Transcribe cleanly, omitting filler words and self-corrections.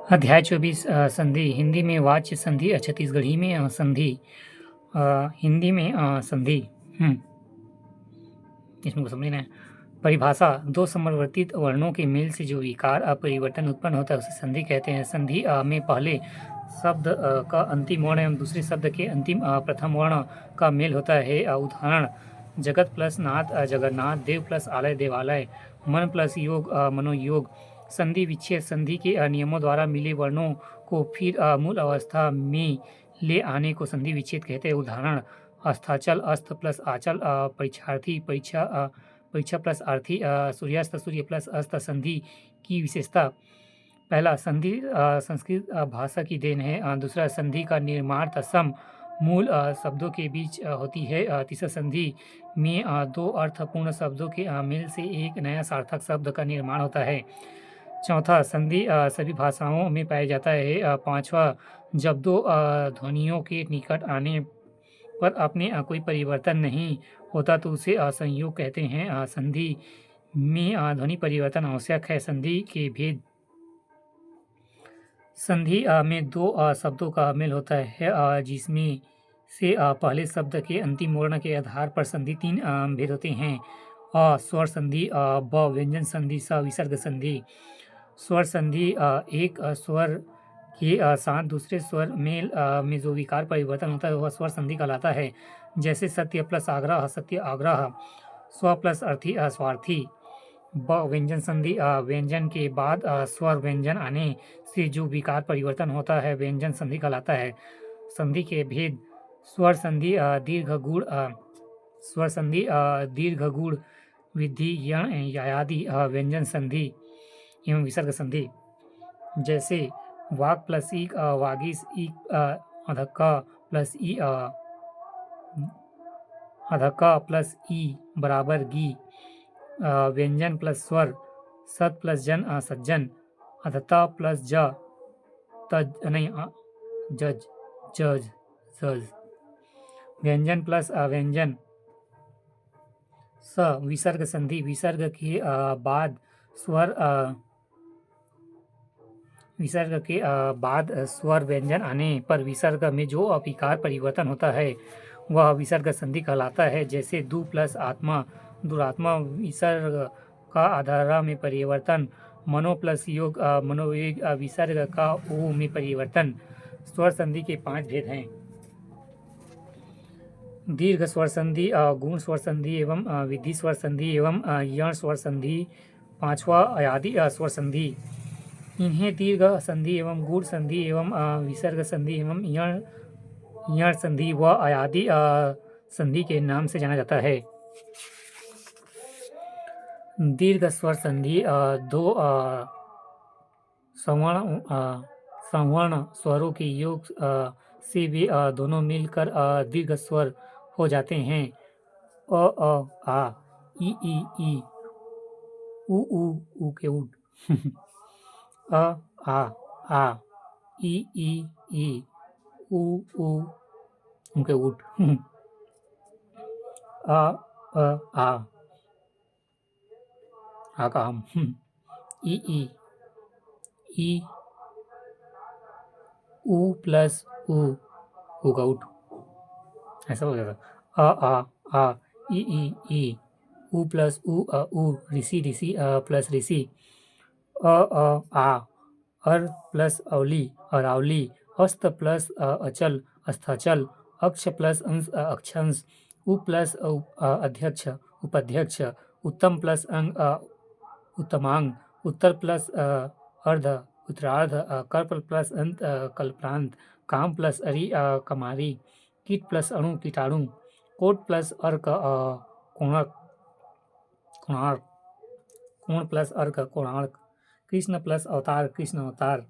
अध्याय 24 संधि। हिंदी में वाच्य संधि, छत्तीसगढ़ी में संधि। हिंदी में संधि इसमें को समझना है। परिभाषा: दो समवर्तित वर्णों के मेल से जो विकार अपरिवर्तन उत्पन्न होता है उसे संधि कहते हैं। संधि में पहले शब्द का अंतिम वर्ण एवं दूसरे शब्द के अंतिम प्रथम वर्ण का मेल होता है। उदाहरण: जगत प्लस नाथ जगन्नाथ, देव प्लस आलय देवालय, मन प्लस योग मनोयोग। संधि विच्छेद: संधि के नियमों द्वारा मिले वर्णों को फिर मूल अवस्था में ले आने को संधि विच्छेद कहते हैं। उदाहरण: अस्ताचल अस्त प्लस आचल, परीक्षार्थी परीक्षा प्लस अर्थी, सूर्यास्त सूर्य प्लस अस्त। संधि की विशेषता: पहला, संधि संस्कृत भाषा की देन है। दूसरा, संधि का निर्माण तत्सम मूल शब्दों के बीच होती है। तीसरा, संधि में दो अर्थपूर्ण शब्दों के मेल से एक नया सार्थक शब्द का निर्माण होता है। चौथा, संधि सभी भाषाओं में पाया जाता है। पांचवा, जब दो ध्वनियों के निकट आने पर अपने कोई परिवर्तन नहीं होता तो उसे संयोग कहते हैं। संधि में ध्वनि परिवर्तन आवश्यक है। संधि के भेद: संधि में दो शब्दों का मेल होता है जिसमें से पहले शब्द के अंतिम वर्ण के आधार पर संधि तीन भेद होते हैं। स्वर संधि, ब व्यंजन संधि, स विसर्ग संधि। स्वर संधि: एक स्वर के साथ दूसरे स्वर में जो विकार परिवर्तन होता है वह स्वर संधि कहलाता है। जैसे सत्य प्लस आग्रह सत्य आग्रह, स्व प्लस अर्थी स्वार्थी। ब व्यंजन संधि: व्यंजन के बाद स्वर व्यंजन आने से जो विकार परिवर्तन होता है व्यंजन संधि कहलाता है। संधि के भेद: स्वर संधि दीर्घ गुण स्वर संधि दीर्घ गुण वृद्धि यण यायादि। व्यंजन संधि एवं विसर्ग संधि: जैसे वाक प्लस ईक वागीस, ईक अधक्का प्लस ई अधक्का प्लस ई बराबर गी। व्यंजन प्लस स्वर, सत प्लस जन सज्जन, अधता प्लस ज तज नहीं जज जज जज। व्यंजन प्लस व्यंजन। स विसर्ग संधि: विसर्ग के बाद स्वर व्यंजन आने पर विसर्ग में जो विकार परिवर्तन होता है वह विसर्ग संधि कहलाता है। जैसे दु प्लस आत्मा दुरात्मा, विसर्ग का आधारा में परिवर्तन। मनो प्लस योग मनोवेग, विसर्ग का ओ में परिवर्तन। स्वर संधि के 5 भेद हैं। दीर्घ स्वर संधि, गुण स्वर संधि एवं विधि स्वर संधि एवं यण स्वर संधि। पांचवा, अयादि स्वर संधि। इन्हें दीर्घ संधि एवं गुण संधि एवं विसर्ग संधि एवं यण संधि व अयादि संधि के नाम से जाना जाता है। दीर्घ स्वर संधि: दो संवर्ण स्वरों के योग से वे दोनों मिलकर दीर्घ स्वर हो जाते हैं। आ, ई, उ के उठ। आ, ई, उ के उठ। आ का हम। ई, उ प्लस उ का उठ। ऐसा हो जाएगा। आ, ई, उ प्लस उ, ऋषि प्लस ऋषि। आ, अर प्लस अवली अरावली। अस्त प्लस अचल अस्ताचल। अक्ष प्लस अंश अक्षांश। उ प्लस अध्यक्ष उपाध्यक्ष। उत्तम प्लस अंग उत्तमांग। उत्तर प्लस अर्ध उत्तरार्ध। कल्प प्लस अंत कल्पांत। काम प्लस अरि कमारी। कीट प्लस अणु कीटाणु। कोट प्लस अर्क कोणार्क कोणार्क। कोण प्लस अर्क कोणार्क। कृष्ण प्लस अवतार कृष्ण अवतार।